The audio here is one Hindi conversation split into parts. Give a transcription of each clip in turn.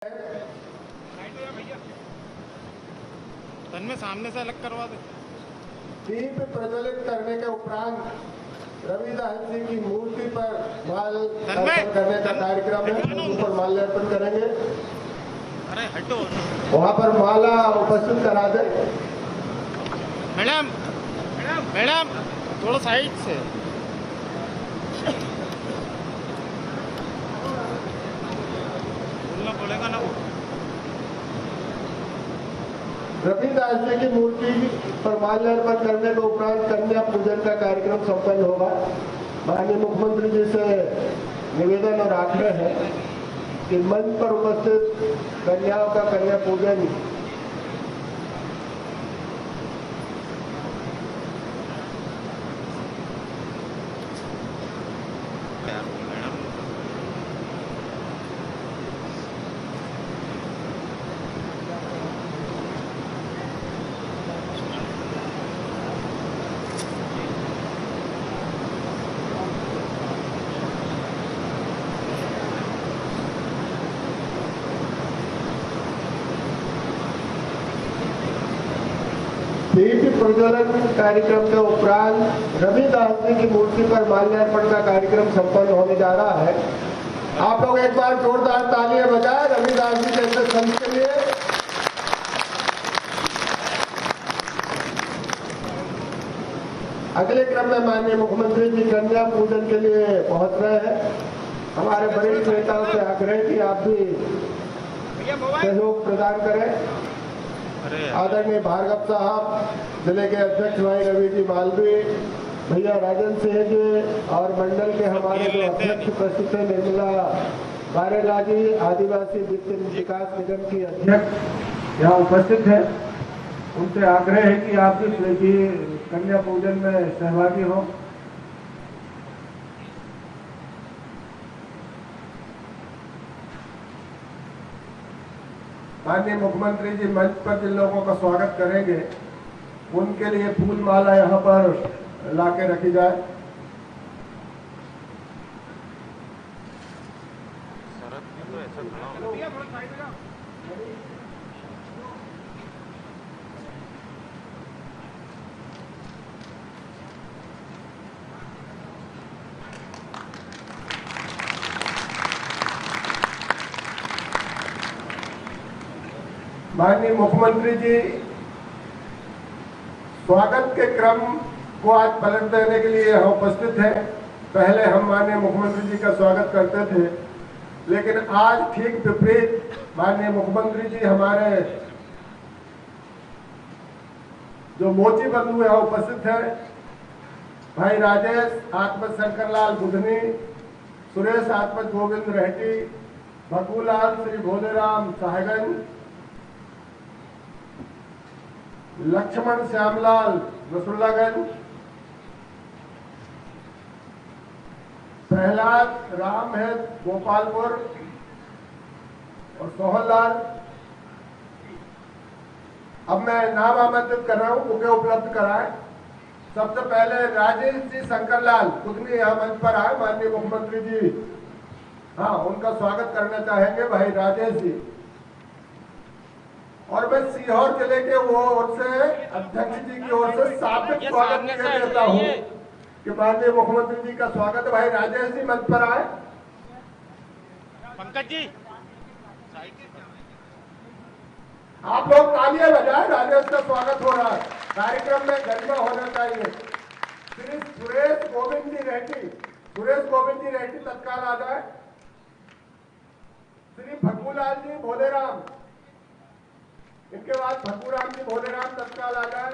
तन में सामने से अलग करवा दे। दीप प्रज्वलित करने के उपरांत रविदास जी की मूर्ति पर माल अर्पण करने का कार्यक्रम है। उन पर माल्यार्पण करेंगे। अरे हटो, वहाँ पर माला उपस्थित करा दे। मैडम मैडम थोड़ा साइड से। बोलना पड़ेगा ना। वो रविदास जी की मूर्ति पर माल्यार्पण करने के उपरांत कन्या पूजन का कार्यक्रम संपन्न होगा। माननीय मुख्यमंत्री जी से निवेदन और आग्रह है कि मंच पर उपस्थित कन्याओं का कन्या पूजन दीप प्रज्वलन कार्यक्रम के उपरांत रविदास जी की मूर्ति पर माल्यार्पण का कार्यक्रम संपन्न होने जा रहा है। आप लोग एक बार जोरदार तालियां बजाएं रविदास जी जैसे संत के लिए। अगले क्रम में माननीय मुख्यमंत्री जी कन्या पूजन के लिए पहुंच रहे हैं। हमारे वरिष्ठ नेताओं से आग्रह कि आप भी सहयोग प्रदान करें। आदरणीय भार्गव साहब, जिले के अध्यक्ष भाई रवि जी मालवी, भैया राजन सिंह जी और मंडल के हमारे जो अध्यक्ष उपस्थित है निर्मला बारेला जी, आदिवासी वित्त विकास निगम की अध्यक्ष यहाँ उपस्थित है। उनसे आग्रह है कि आप भी कन्या पूजन में सहभागी हो। माननीय मुख्यमंत्री जी मंच पर जिन लोगों का स्वागत करेंगे उनके लिए फूल माला यहाँ पर लाके रखी जाए। माननीय मुख्यमंत्री जी स्वागत के क्रम को आज पलट देने के लिए यहाँ उपस्थित हैं। पहले हम माननीय मुख्यमंत्री जी का स्वागत करते थे, लेकिन आज ठीक विपरीत माननीय मुख्यमंत्री जी हमारे जो मोची बंधु यहाँ उपस्थित हैं, भाई राजेश आत्मज शंकरलाल बुधनी, सुरेश आत्मज गोविंद रेहटी, भगूलाल श्री भोलेराम साहेगंज, लक्ष्मण श्यामलाल रसुल्लागंज, प्रहलाद राम है गोपालपुर और सोहनलाल। अब मैं नाम आमंत्रित कर रहा हूं, बुके उपलब्ध कराएं। सबसे पहले राजेश जी शंकरलाल खुदनी यहाँ मंच पर आए। माननीय मुख्यमंत्री जी हाँ उनका स्वागत करना चाहेंगे भाई राजेश जी। और मैं सीहोर जिले के ओर से अध्यक्ष जी की ओर से साबित स्वागत देता हूँ कि माननीय मुख्यमंत्री जी का स्वागत है। भाई राजेश जी मंच पर आए। पंकज जी आप लोग तालियां बजाएं, राजेश का स्वागत हो रहा है। कार्यक्रम में गरिमा होना चाहिए। श्री सुरेश गोविंद जी रेड्डी तत्काल आ जाए। श्री भगूलाल जी भोलेराम, इनके बाद भगूराम जी भोलेराम तत्काल आ जाए।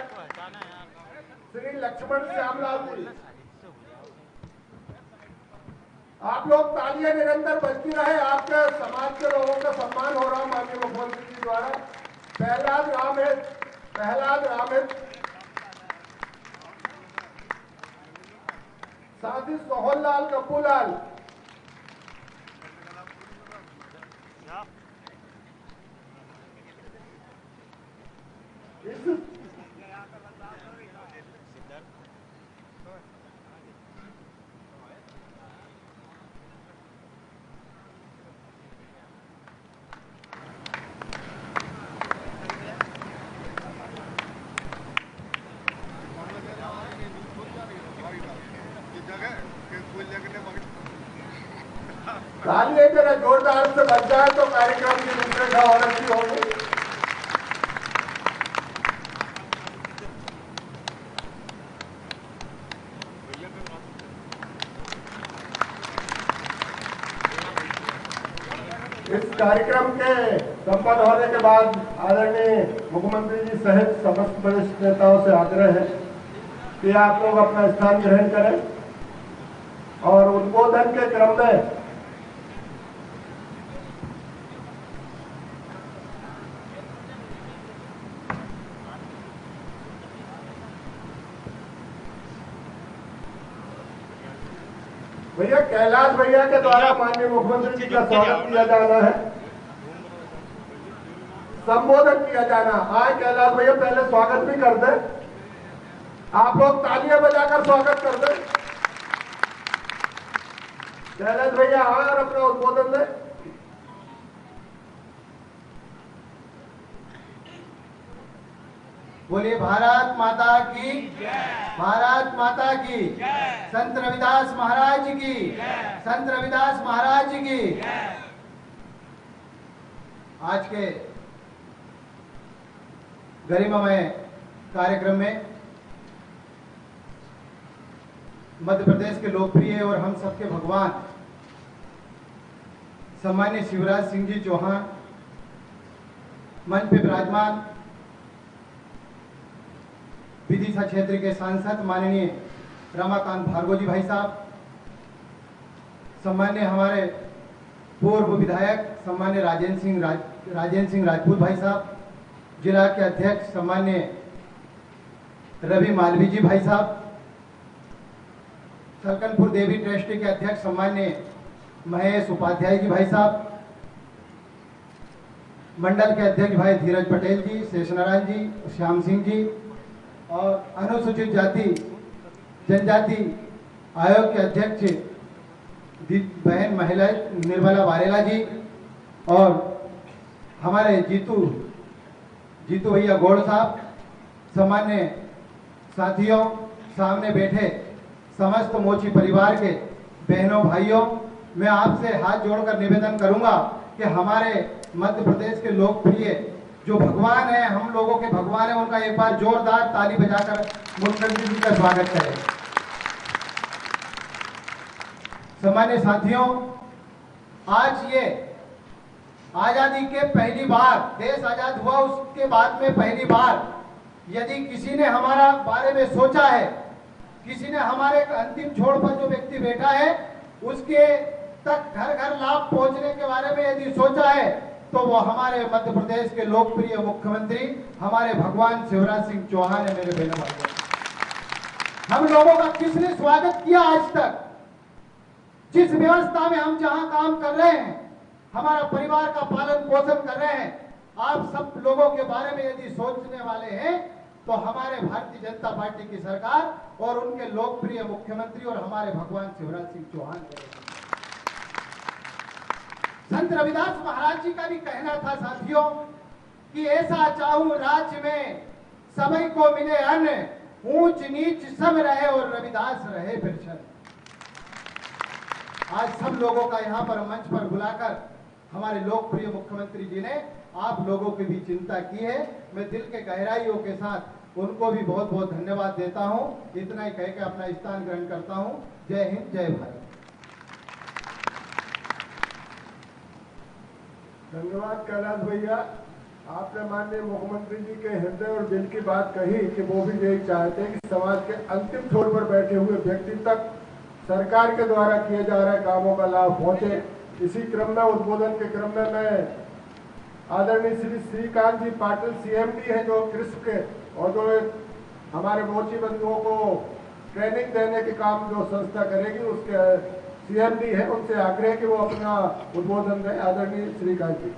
श्री लक्ष्मण श्यामलाल जी, आप लोग तालियां निरंतर बजती रहे। आपके समाज के लोगों का सम्मान हो रहा है माननीय मुख्यमंत्री जी द्वारा। प्रहलाद राम है, साथ ही सोहनलाल कपूलाल, के संपन्न होने के बाद आदरणीय मुख्यमंत्री जी सहित समस्त वरिष्ठ नेताओं से आग्रह है कि आप लोग अपना स्थान ग्रहण करें और उद्बोधन के क्रम में भैया कैलाश भैया के द्वारा माननीय मुख्यमंत्री जी का स्वागत किया जाना है, संबोधन किया जाना। आए कैलाश भैया, पहले स्वागत भी कर दे, आप लोग तालियां बजाकर स्वागत कर दे। कैलाश भैया आए और अपना उद्बोधन दे। बोलिए भारत माता की, भारत माता की, संत रविदास महाराज की, संत रविदास महाराज की। आज के गरिमामय कार्यक्रम में मध्य प्रदेश के लोकप्रिय और हम सबके भगवान सम्मान्य शिवराज सिंह जी चौहान मंच पे विराजमान, विदिशा क्षेत्र के सांसद माननीय रमाकांत भार्गव जी भाई साहब, सम्मान्य हमारे पूर्व विधायक सम्मान्य राजेंद्र सिंह राजपूत भाई साहब, जिला के अध्यक्ष सम्मान्य रवि मालवी जी भाई साहब, सलकनपुर देवी ट्रस्टी के अध्यक्ष सम्मान्य महेश उपाध्याय जी भाई साहब, मंडल के अध्यक्ष भाई धीरज पटेल जी, शेषनारायण जी, श्याम सिंह जी और अनुसूचित जाति जनजाति आयोग के अध्यक्ष बहन महिला निर्मला वारेला जी और हमारे जीतू भैया गौड़ साहब, सामान्य साथियों, सामने बैठे समस्त मोची परिवार के बहनों भाइयों, मैं आपसे हाथ जोड़कर निवेदन करूंगा कि हमारे मध्य प्रदेश के लोकप्रिय जो भगवान है, हम लोगों के भगवान है, उनका एक बार जोरदार ताली बजाकर मुख्यमंत्री जी का स्वागत करें। सामान्य साथियों, आज ये आजादी के पहली बार, देश आजाद हुआ उसके बाद में पहली बार यदि किसी ने हमारा बारे में सोचा है, किसी ने हमारे अंतिम छोर पर जो व्यक्ति बैठा है उसके तक घर घर लाभ पहुंचने के बारे में यदि सोचा है, तो वो हमारे मध्य प्रदेश के लोकप्रिय मुख्यमंत्री हमारे भगवान शिवराज सिंह चौहान है। मेरे बहनों भाइयों, हम लोगों का किसने स्वागत किया आज तक? जिस व्यवस्था में हम जहां काम कर रहे हैं, हमारा परिवार का पालन पोषण कर रहे हैं, आप सब लोगों के बारे में यदि सोचने वाले हैं तो हमारे भारतीय जनता पार्टी की सरकार और उनके लोकप्रिय मुख्यमंत्री और हमारे भगवान शिवराज सिंह चौहान करेंगे। संत रविदास महाराज जी का भी कहना था साथियों कि ऐसा चाहूं राज्य में सभी को मिले अन्न, ऊंच नीच सब रहे और रविदास रहे बिरछन। आज सब लोगों का यहां पर मंच पर बुलाकर हमारे लोकप्रिय मुख्यमंत्री जी ने आप लोगों की भी चिंता की है। मैं दिल के गहराइयों के साथ उनको भी बहुत बहुत धन्यवाद देता हूं। इतना ही कह के अपना स्थान ग्रहण करता हूं। जय हिंद, जय भारत। धन्यवाद कैलाश भैया, आपने माननीय मुख्यमंत्री जी के हृदय और दिल की बात कही कि वो भी यही चाहते हैं कि समाज के अंतिम छोर पर बैठे हुए व्यक्ति तक सरकार के द्वारा किए जा रहे कामों का लाभ पहुंचे। इसी क्रम में, उद्बोधन के क्रम में मैं आदरणीय श्री श्रीकांत जी पाटिल CMD है जो कृषि के, और जो हमारे मोची बंधुओं को ट्रेनिंग देने के काम जो संस्था करेगी उसके CMD है, उनसे आग्रह कि वो अपना उद्बोधन दें। आदरणीय श्रीकांत जी।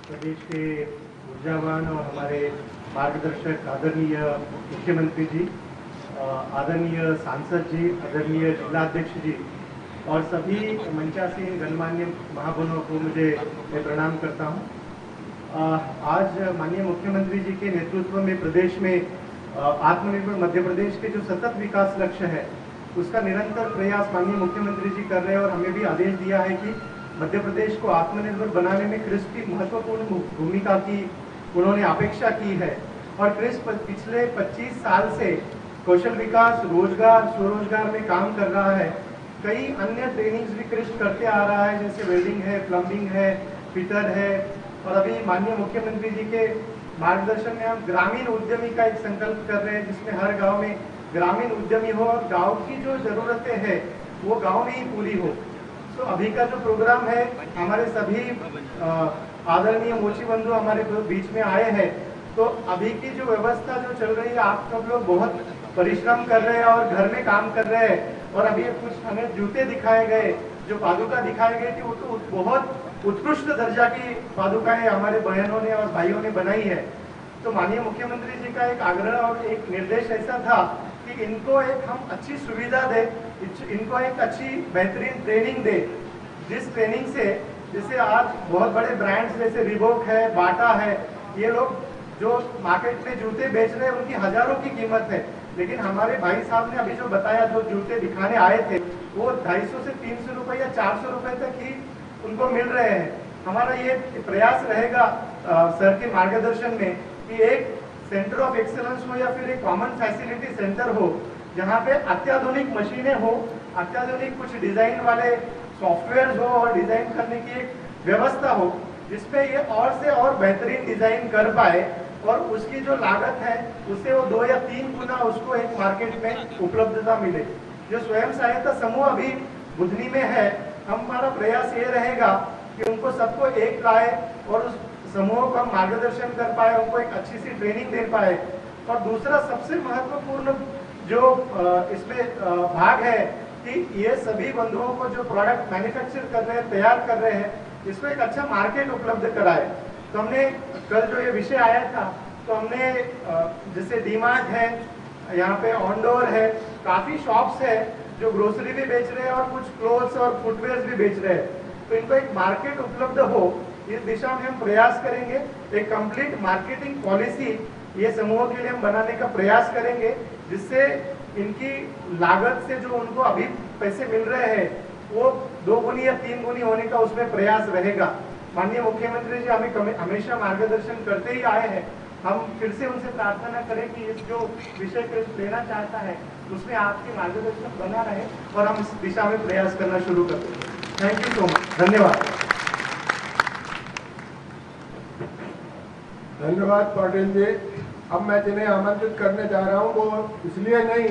प्रदेश के ऊर्जावान और हमारे मार्गदर्शक आदरणीय मुख्यमंत्री जी, आदरणीय सांसद जी, आदरणीय जिलाध्यक्ष जी और सभी मंचासीन गणमान्य महाजनों को मैं प्रणाम करता हूं। आज माननीय मुख्यमंत्री जी के नेतृत्व में प्रदेश में आत्मनिर्भर मध्य प्रदेश के जो सतत विकास लक्ष्य है उसका निरंतर प्रयास माननीय मुख्यमंत्री जी कर रहे हैं और हमें भी आदेश दिया है कि मध्य प्रदेश को आत्मनिर्भर बनाने में कृषि की महत्वपूर्ण भूमिका की उन्होंने अपेक्षा की है। और क्रिस पिछले 25 साल से कौशल विकास, रोजगार, स्वरोजगार में काम कर रहा है। कई अन्य ट्रेनिंग्स भी क्रिस करते आ रहा है, जैसे वेल्डिंग है, प्लम्बिंग है, फिटर है। और अभी माननीय मुख्यमंत्री जी के मार्गदर्शन में हम ग्रामीण उद्यमी का एक संकल्प कर रहे हैं, जिसमें हर गांव में ग्रामीण उद्यमी हो और गांव की जो जरूरतें हैं वो गांव में ही पूरी हो। तो अभी का जो प्रोग्राम है, हमारे सभी आदरणीय मोची बंधु हमारे बीच में आए हैं। तो अभी की जो व्यवस्था जो चल रही है, आप सब लोग बहुत परिश्रम कर रहे हैं और घर में काम कर रहे हैं। और अभी कुछ हमें जूते दिखाए गए, जो पादुका दिखाई गई थी, वो तो बहुत उत्कृष्ट दर्जा की पादुकाएं हमारे बहनों ने और भाइयों ने बनाई है। तो माननीय मुख्यमंत्री जी का एक आग्रह और एक निर्देश ऐसा था कि इनको एक हम अच्छी सुविधा दे, इनको एक अच्छी बेहतरीन ट्रेनिंग दे, जिस ट्रेनिंग से जैसे आज बहुत बड़े ब्रांड्स जैसे रिबॉक है, बाटा है, ये लोग जो मार्केट में जूते बेच रहे हैं उनकी हजारों की कीमत है, लेकिन हमारे भाई साहब ने अभी जो बताया, जो जूते दिखाने आए थे, वो 250 से 300 रुपए या 400 रुपए तक ही उनको मिल रहे हैं। हमारा ये प्रयास रहेगा सर के मार्गदर्शन में कि एक सेंटर ऑफ एक्सेलेंस हो या फिर एक कॉमन फैसिलिटी सेंटर हो, जहाँ पे अत्याधुनिक मशीनें हो, अत्याधुनिक कुछ डिजाइन वाले सॉफ्टवेयर हो और डिजाइन करने की एक व्यवस्था हो, जिसपे ये और से और बेहतरीन डिजाइन कर पाए और उसकी जो लागत है उससे वो 2 या 3 गुना उसको एक मार्केट में उपलब्धता मिले। जो स्वयं सहायता समूह अभी बुधनी में है, हमारा प्रयास ये रहेगा कि उनको सबको एक लाए और उस समूह को हम मार्गदर्शन कर पाए, उनको एक अच्छी सी ट्रेनिंग दे पाए। और दूसरा सबसे महत्वपूर्ण जो इसमें भाग है कि ये सभी बंधुओं को जो प्रोडक्ट मैन्युफैक्चर कर रहे हैं, तैयार कर रहे हैं, इसको एक अच्छा मार्केट उपलब्ध कराए। तो हमने कल जो ये विषय आया था, तो हमने जैसे डीमार्ट है, यहाँ पे ऑनडोर है, काफी शॉप्स है जो ग्रोसरी भी बेच रहे हैं और कुछ क्लोथ्स और फुटवेयर भी बेच रहे हैं। तो इनको एक मार्केट उपलब्ध हो, इस दिशा में हम प्रयास करेंगे। एक कंप्लीट मार्केटिंग पॉलिसी ये समूह के लिए हम बनाने का प्रयास करेंगे, जिससे इनकी लागत से जो उनको अभी पैसे मिल रहे हैं वो 2 गुनी या 3 गुनी होने का उसमें प्रयास रहेगा। माननीय मुख्यमंत्री जी हमें हमेशा मार्गदर्शन करते ही आए हैं। हम फिर से उनसे प्रार्थना करें कि इस जो विषय को लेना चाहता है उसमें आपके मार्गदर्शन बना रहे और हम इस दिशा में प्रयास करना शुरू कर दें। थैंक यू सो मच, धन्यवाद। धन्यवाद पाटिल जी। अब मैं जिन्हें आमंत्रित करने जा रहा हूं वो इसलिए नहीं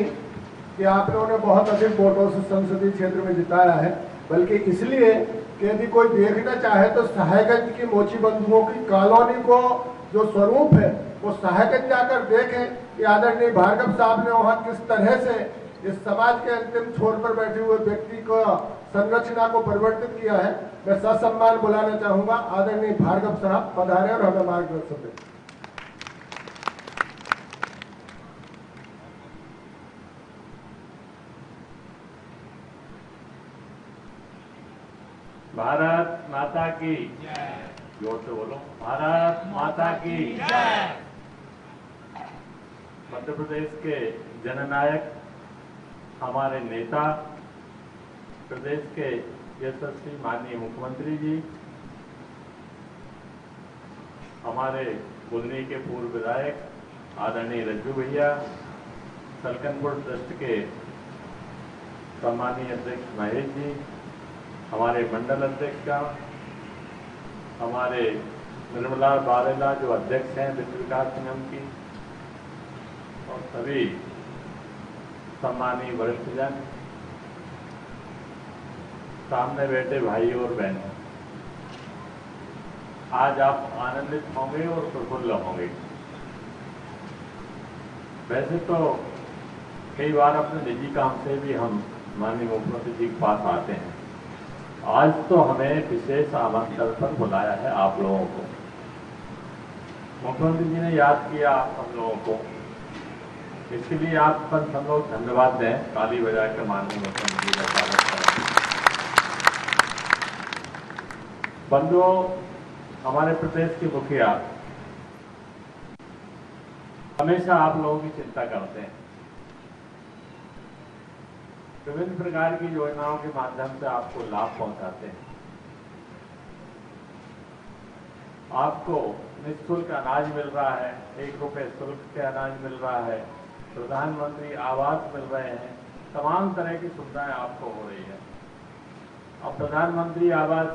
कि आप लोगों ने बहुत अधिक वोटों से संसदीय क्षेत्र में जिताया है, बल्कि इसलिए कि यदि कोई देखना चाहे तो सहायगंज की मोची बंधुओं की कॉलोनी को जो स्वरूप है वो सहायगंज जाकर देखें कि आदरणीय भार्गव साहब ने वहाँ किस तरह से इस समाज के अंतिम छोर पर बैठे हुए व्यक्ति को संरचना को परिवर्तित किया है। मैं ससम्मान बुलाना चाहूंगा आदरणीय भार्गव साहब पधारे और हमें मार्गदर्शन दें। भारत माता की जोर से बोलो, भारत माता की जय। मध्य प्रदेश के जननायक, हमारे नेता, प्रदेश के यशस्वी माननीय मुख्यमंत्री जी, हमारे बुधनी के पूर्व विधायक आदरणीय रज्जू भैया, सलकनपुर ट्रस्ट के सम्मानीय अध्यक्ष महेश जी, हमारे मंडल अध्यक्ष का, हमारे निर्मला बारेला जो अध्यक्ष हैं वित्त विकास निगम की, और सभी सम्मानीय वरिष्ठ जन, सामने बैठे भाई और बहनों, आज आप आनंदित होंगे और प्रफुल्ल होंगे। वैसे तो कई बार अपने निजी काम से भी हम माननीय मुख्यमंत्री जी के पास आते हैं, आज तो हमें विशेष आमंत्रण पर बुलाया है आप लोगों को। मुख्यमंत्री जी ने याद किया हम लोगों को, इसके लिए आप पर हम लोग धन्यवाद दें, ताली बजा के माननीय मुख्यमंत्री का स्वागत करें। बंधुओं, हमारे प्रदेश के मुखिया हमेशा आप लोगों की चिंता करते हैं, विभिन्न प्रकार की योजनाओं के माध्यम से आपको लाभ पहुंचाते हैं। आपको निःशुल्क अनाज मिल रहा है, 1 रुपये शुल्क के अनाज मिल रहा है, प्रधानमंत्री आवास मिल रहे हैं, तमाम तरह की सुविधाएं आपको हो रही है। अब प्रधानमंत्री आवास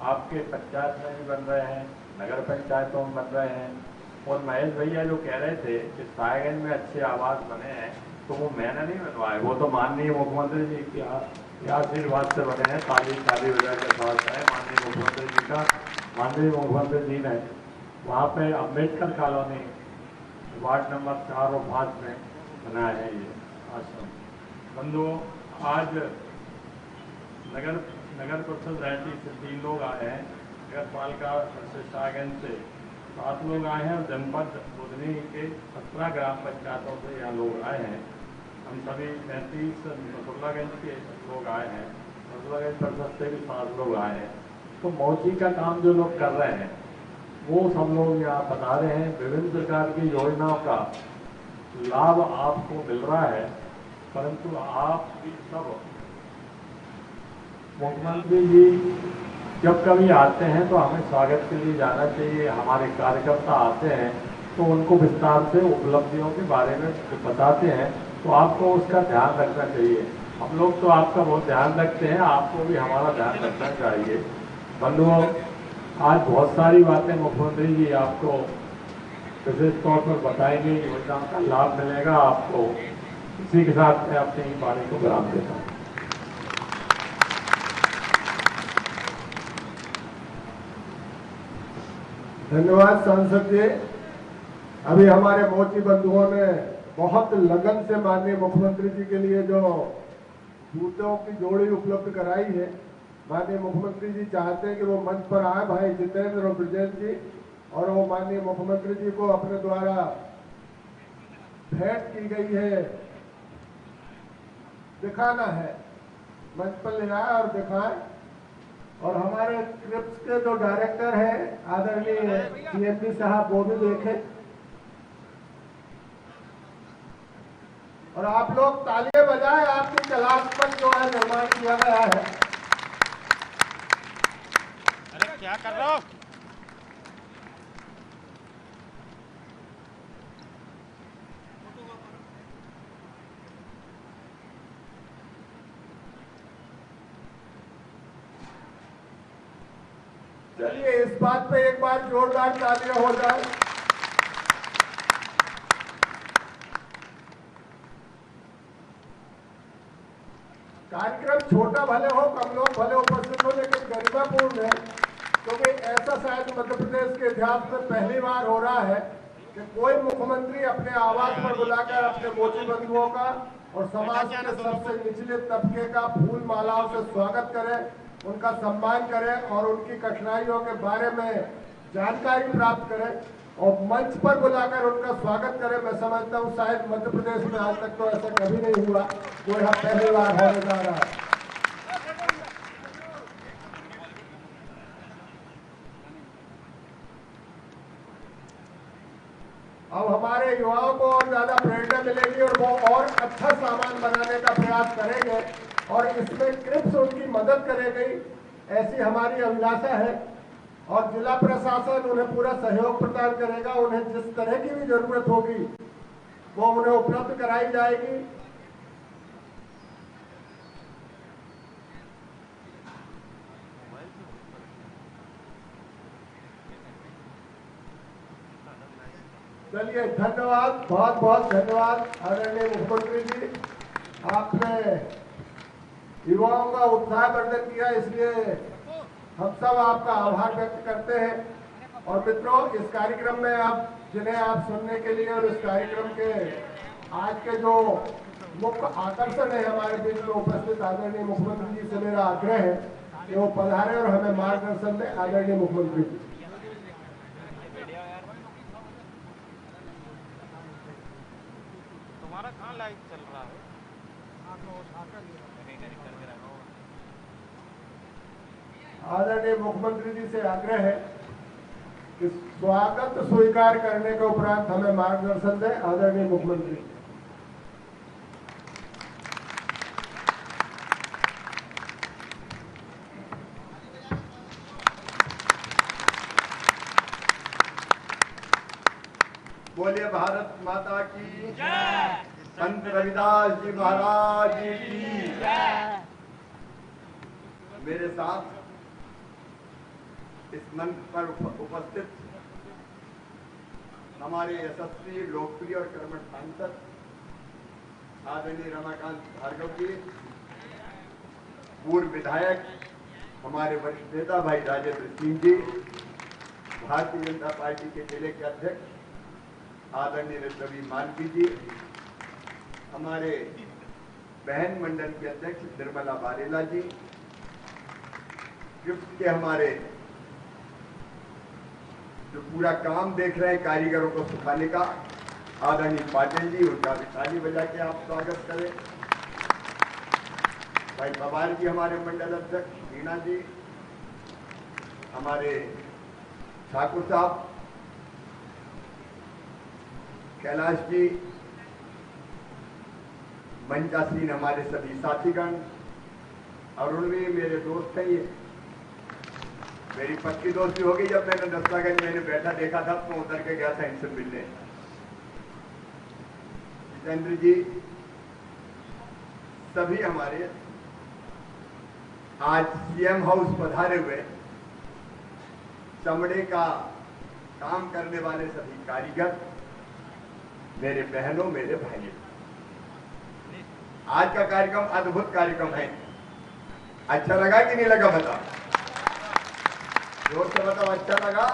आपके पंचायत में भी बन रहे हैं, नगर पंचायतों में बन रहे हैं। और महेश भैया जो कह रहे थे कि साहेबगंज में अच्छे आवास बने हैं, तो वो मैंने नहीं बनवाए, वो तो माननीय मुख्यमंत्री जी के आशीर्वाद से बने हैं। ताली वजह के साथ है माननीय मुख्यमंत्री जी का। माननीय मुख्यमंत्री जी ने वहाँ पे अम्बेडकर कॉलोनी वार्ड नंबर 4 और 5 में बनाया है ये आश्रम। बंधुओं, आज नगर परिषद रैती से 3 लोग आए हैं, नगर पालिका से साहेबगंज से 7 लोग आए हैं और जनपद बुधनी के 17 ग्राम पंचायतों से यहाँ लोग आए हैं। हम सभी 35 मथुरागंज के लोग आए हैं, मथुरागंज परिषद से भी 7 लोग आए हैं। तो मौची का काम जो लोग कर रहे हैं वो सब लोग यहाँ बता रहे हैं। विभिन्न प्रकार की योजनाओं का लाभ आपको मिल रहा है, परंतु आप भी सब मुख्यमंत्री जी जब कभी आते हैं तो हमें स्वागत के लिए जाना चाहिए। हमारे कार्यकर्ता आते हैं तो उनको विस्तार से उपलब्धियों के बारे में बताते हैं, तो आपको उसका ध्यान रखना चाहिए। हम लोग तो आपका बहुत ध्यान रखते हैं, आपको भी हमारा ध्यान रखना चाहिए। बंधुओं, आज बहुत सारी बातें मुख्यमंत्री जी आपको विशेष तौर पर बताएंगे, योजना का लाभ मिलेगा आपको। इसी के साथ मैं अपनी वाणी को विराम देता हूँ। धन्यवाद सांसद जी। अभी हमारे मोची बंधुओं ने बहुत लगन से माननीय मुख्यमंत्री जी के लिए जो जूतों की जोड़ी उपलब्ध कराई है, माननीय मुख्यमंत्री जी चाहते हैं कि वो मंच पर आए, भाई जितेंद्र और ब्रजेश जी, और वो माननीय मुख्यमंत्री जी को अपने द्वारा भेंट की गई है दिखाना है। मंच पर ले आए और दिखाएं। और हमारे क्रिप्स के जो डायरेक्टर हैं आदरणीय सीएमडी साहब, वो भी देखें। और आप लोग तालियां बजाएं, आपकी क्लास पर जो है निर्माण किया गया है। अरे क्या कर रहे हो? चलिए इस बात पे एक बार जोरदार तालियां हो जाए। कार्यक्रम छोटा भले हो, कम लोग भले उपस्थित हो, लेकिन गरिमापूर्ण है, क्योंकि ऐसा शायद मध्य प्रदेश के इतिहास में पहली बार हो रहा है कि कोई मुख्यमंत्री अपने आवास पर बुलाकर अपने मोची बंधुओं का और समाज के सबसे निचले तबके का फूल मालाओं से स्वागत करे, उनका सम्मान करें और उनकी कठिनाइयों के बारे में जानकारी प्राप्त करें और मंच पर बुलाकर उनका स्वागत करें। मैं समझता हूं शायद मध्य प्रदेश में आज तक तो ऐसा कभी नहीं हुआ, वो यह पहली बार होने जा रहा है। अब हमारे युवाओं को और ज्यादा प्रेरणा मिलेगी और वो और अच्छा सामान बनाने का प्रयास करेंगे और इसमें क्रिप्स उनकी मदद करेगी, ऐसी हमारी अभिलाषा है। और जिला प्रशासन उन्हें पूरा सहयोग प्रदान करेगा। उन्हें जिस तरह की भी जरूरत होगी वो उन्हें उपलब्ध कराई जाएगी। चलिए धन्यवाद, बहुत बहुत धन्यवाद आदरणीय मुख्यमंत्री जी। आपने युवाओं का उत्साह वर्धन किया, इसलिए हम सब आपका आभार व्यक्त करते हैं। और मित्रों, इस कार्यक्रम में आप जिन्हें आप सुनने के लिए और इस कार्यक्रम के आज के जो मुख्य आकर्षण है हमारे बीच में उपस्थित आदरणीय मुख्यमंत्री जी से मेरा आग्रह है कि वो पधारे और हमें मार्गदर्शन दें। आदरणीय मुख्यमंत्री जी। तुम्हारा कहाँ लाइट चल रहा है? आदरणीय मुख्यमंत्री जी से आग्रह है कि स्वागत स्वीकार करने के उपरांत हमें मार्गदर्शन दें। आदरणीय मुख्यमंत्री। बोलिए भारत माता की जय। संत रविदास जी महाराज की जय। मेरे साथ इस मंच पर उपस्थित हमारे यशस्वी, लोकप्रिय और कर्मठ सांसद आदरणीय रमाकांत भार्गव जी, पूर्व विधायक हमारे वरिष्ठ नेता भाई राजेंद्र सिंह जी, भारतीय जनता पार्टी के जिले के अध्यक्ष आदरणीय रवि मालवी जी, हमारे बहन मंडल के अध्यक्ष निर्मला बारेला जी, गिफ्ट के हमारे जो पूरा काम देख रहे हैं कारीगरों को सुखाने का, आदरणीय पाटिल जी, उनका भी ताली बजा के आप स्वागत करें। भाई पवार जी हमारे मंडल अध्यक्ष, मीना जी, हमारे ठाकुर साहब, कैलाश जी, मंचासीन हमारे सभी साथीगण, अरुण भी मेरे दोस्त हैं, ये मेरी पक्की दोस्ती हो गई। जब मैंने दस्तागंज मैंने बैठा देखा था तो उतर के गया था इनसे मिलने। जितेंद्र जी, सभी हमारे आज सीएम हाउस पधारे हुए चमड़े का काम करने वाले सभी कारीगर, मेरे बहनों, मेरे भाइयों, आज का कार्यक्रम अद्भुत कार्यक्रम है। अच्छा लगा कि नहीं लगा बताओ? जोर से बताओ, अच्छा लगा?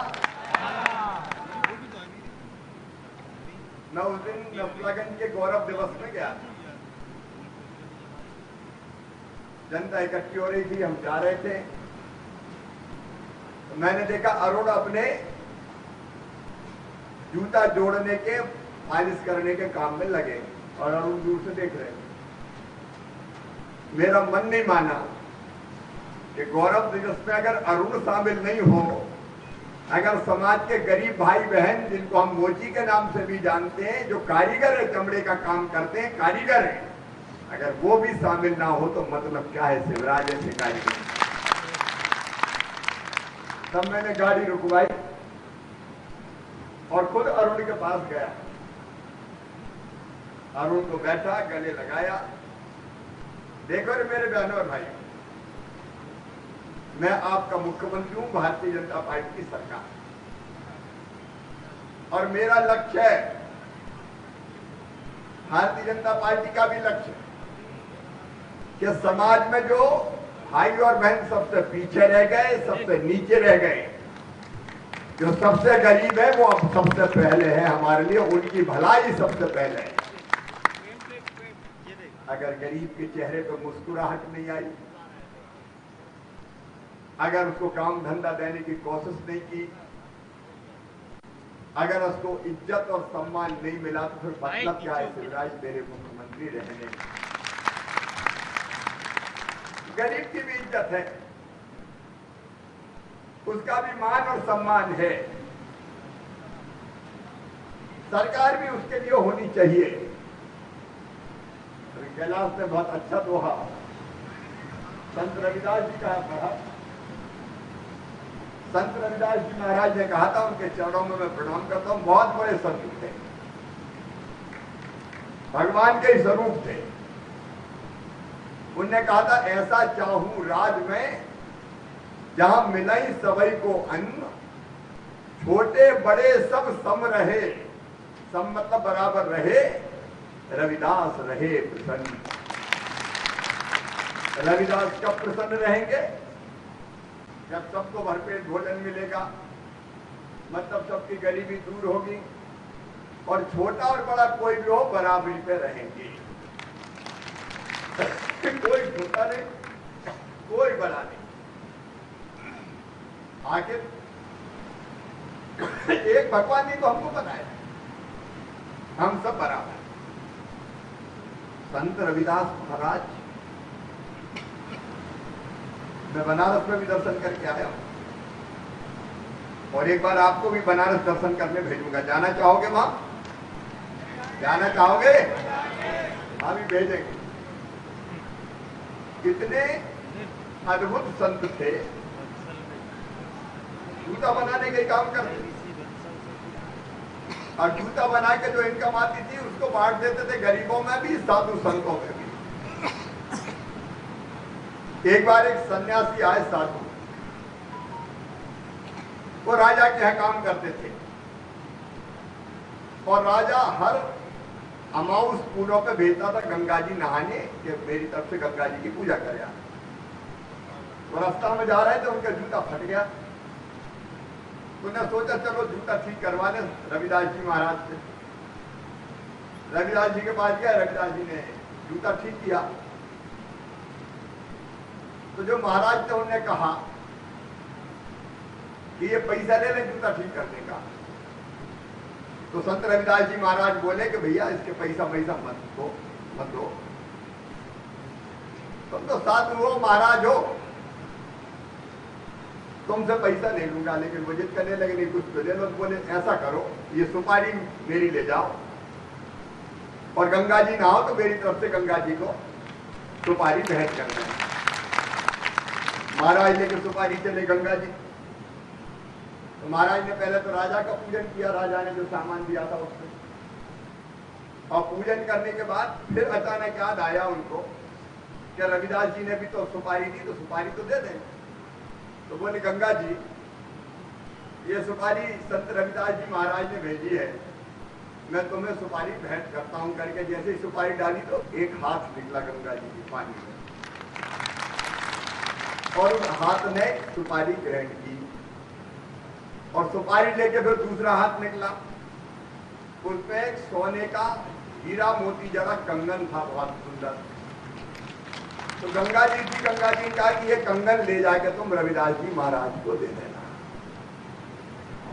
मैं उस दिन नफलागंज के गौरव दिवस में गया था। जनता इकट्ठी हो रही थी, हम जा रहे थे, तो मैंने देखा अरुण अपने जूता जोड़ने के, पॉलिश करने के काम में लगे और अरुण दूर से देख रहे। मेरा मन नहीं माना कि गौरव दिवस में अगर अरुण शामिल नहीं हो, अगर समाज के गरीब भाई बहन जिनको हम मोची के नाम से भी जानते हैं, जो कारीगर है, चमड़े का काम करते हैं, कारीगर है, अगर वो भी शामिल ना हो तो मतलब क्या है शिवराज ऐसे कारीगर। तब मैंने गाड़ी रुकवाई और खुद अरुण के पास गया। अरुण को बैठा, गले लगाया। देखो रे मेरे बहनों और भाई, मैं आपका मुख्यमंत्री हूं, भारतीय जनता पार्टी की सरकार, और मेरा लक्ष्य है, भारतीय जनता पार्टी का भी लक्ष्य है कि समाज में जो भाई और बहन सबसे पीछे रह गए, सबसे नीचे रह गए, जो सबसे गरीब है वो अब सबसे पहले है हमारे लिए, उनकी भलाई सबसे पहले है। अगर गरीब के चेहरे पर मुस्कुराहट नहीं आई, अगर उसको काम धंधा देने की कोशिश नहीं की, अगर उसको इज्जत और सम्मान नहीं मिला, तो फिर मतलब क्या है शिवराज मेरे मुख्यमंत्री रहने की? गरीब की भी इज्जत है, उसका भी मान और सम्मान है, सरकार भी उसके लिए होनी चाहिए। कैलाश ने बहुत अच्छा दोहा संत रविदास जी का पढ़ा। संत रविदास जी महाराज ने कहा था, उनके चरणों में मैं प्रणाम करता हूं, बहुत बड़े संत थे, भगवान के ही स्वरूप थे। उनने कहा था, ऐसा चाहूं राज में जहां मिलाई सबई को अन्न, छोटे बड़े सब सम रहे, सम मतलब बराबर रहे, रविदास रहे प्रसन्न। रविदास कब प्रसन्न रहेंगे? जब सबको भरपेट भोजन मिलेगा, मतलब सबकी गरीबी दूर होगी, और छोटा और बड़ा कोई भी हो बराबरी पे रहेंगे। कोई छोटा नहीं, कोई बड़ा नहीं। आखिर एक भगवान ने तो हमको बताया, हम सब बराबर। संत रविदास महाराज, मैं बनारस में भी दर्शन करके आया हूं, और एक बार आपको भी बनारस दर्शन करने भेजूंगा। जाना चाहोगे वहां? जाना चाहोगे? हाँ, भी भेजेंगे। कितने अद्भुत संत थे, जूता बनाने के काम करते। और जूता बना के जो इनकम आती थी उसको बांट देते थे गरीबों में भी, साधु संतों में भी। एक बार एक सन्यासी आए साधु, वो राजा के यहाँ काम करते थे और राजा हर अमाउस पुलों पे भेजता था गंगा जी नहाने कि मेरी तरफ से गंगा जी की पूजा करे। वो रास्ता में जा रहे थे, उनका जूता फट गया। उन्होंने सोचा चलो जूता ठीक करवा ले रविदास जी महाराज से। रविदास जी के पास गया, रविदास जी ने जूता ठीक किया। तो जो महाराज थे उन्होंने कहा कि ये पैसा ले ले जूता ठीक करने का। तो संत रविदास जी महाराज बोले कि भैया इसके पैसा मत दो, तुम तो साधु हो, महाराज हो, तुमसे पैसा नहीं लूंगा, लेकिन वो जिद करने लगे नहीं कुछ तो ले लो। बोले ऐसा करो, ये सुपारी मेरी ले जाओ और गंगा जी नहाओ तो मेरी तरफ से गंगा जी को सुपारी भेंट करना है। महाराज लेके सुपारी चले गंगा जी। तो महाराज ने पहले तो राजा का पूजन किया, राजा ने जो सामान दिया था उससे, और पूजन करने के बाद फिर अचानक याद आया उनको कि रविदास जी ने भी तो सुपारी दी, तो सुपारी तो दे दें। तो बोले गंगा जी ये सुपारी संत रविदास जी महाराज ने भेजी है, मैं तुम्हें सुपारी भेंट करता हूं करके जैसे ही सुपारी डाली तो एक हाथ निकला गंगा जी की पानी में, और उस हाथ ने सुपारी ग्रहण की और सुपारी लेके फिर दूसरा हाथ निकला, उसमें एक सोने का हीरा मोती जड़ा कंगन था, बहुत सुंदर। तो गंगा जी ने कहा कि ये कंगन ले जाके तुम रविदास जी महाराज को दे देना।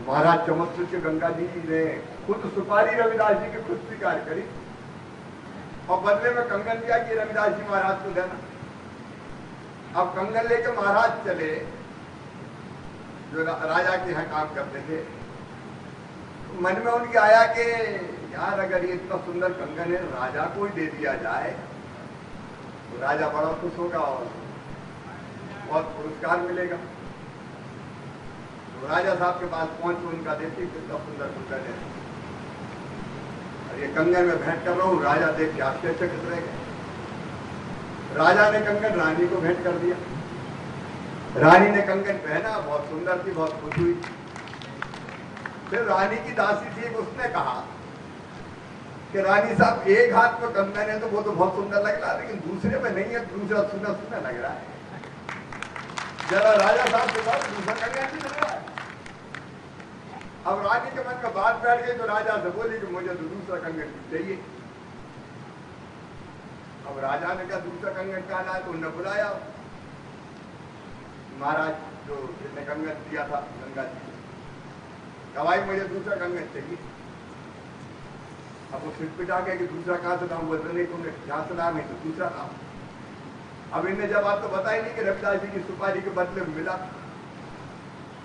महाराज चमत्कृत के गंगा जी ने खुद सुपारी रविदास जी की खुद स्वीकार करी और बदले में कंगन दिया कि रविदास जी महाराज को देना। अब कंगन लेके महाराज चले, जो राजा के यहाँ काम करते थे। तो मन में उनके आया कि यार अगर ये इतना सुंदर कंगन है राजा को ही दे दिया जाए तो राजा बड़ा खुश होगा और बहुत पुरस्कार मिलेगा। तो राजा साहब के पास पहुंच उनका देखिए कितना सुंदर कंगन है और ये कंगन में भेंट कर रहा हूँ। राजा देख के आश्चर्यचकित रह गए। राजा ने कंगन रानी को भेंट कर दिया। रानी ने कंगन पहना, बहुत सुंदर थी, बहुत खुश हुई। फिर रानी की दासी थी, उसने कहा कि रानी साहब एक हाथ में कंगन है तो वो तो बहुत सुंदर लग रहा है, लेकिन दूसरे में नहीं है, दूसरा सुंदर लग रहा है। जरा राजा साहब के पास दूसरा कंगन भी लग रहा है। अब रानी के मन में बात बैठ गई तो राजा से बोली कि मुझे तो दूसरा कंगन चाहिए। अब राजा ने कहा दूसरा कंगन कहाँ लाया, तो उन्होंने बुलाया महाराज जो जिसने कंगन दिया था गंगा जी, भाई मुझे दूसरा कंगन चाहिए। अब वो सिटपिटा गया कि दूसरा कहाँ से लाऊं, बोलते नहीं तुमने जहाँ से लाया नहीं तो दूसरा लाओ। अब इनने जब बात तो बताई नहीं कि रविदास जी की सुपारी के बदले मिला।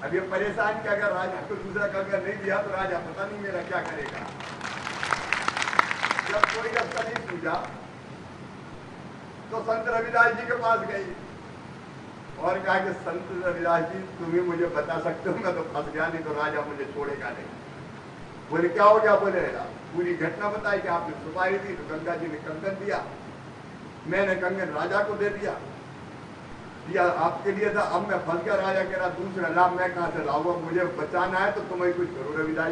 अब ये परेशान कि अगर राजा को दूसरा कंगन नहीं दिया तो राजा पता नहीं मेरा क्या करेगा। जब कोई रास्ता नहीं पूछा तो संत रविदास जी के पास गई और कहा कि संत रविदास जी तुम ही मुझे बता सकते हो, मैं तो फंस गया, नहीं तो राजा मुझे छोड़ेगा नहीं। बोले क्या हो गया? बोले पूरी घटना बताई कि आपने सुपारी दी तो गंगा जी ने कंगन दिया, मैंने कंगन राजा को दे दिया आपके लिए था, अब मैं फंस गया। राजा कह रहा दूसरा लाभ मैं कहां से लाऊंगा, मुझे बचाना है तो तुम्हें कुछ करो। रविदास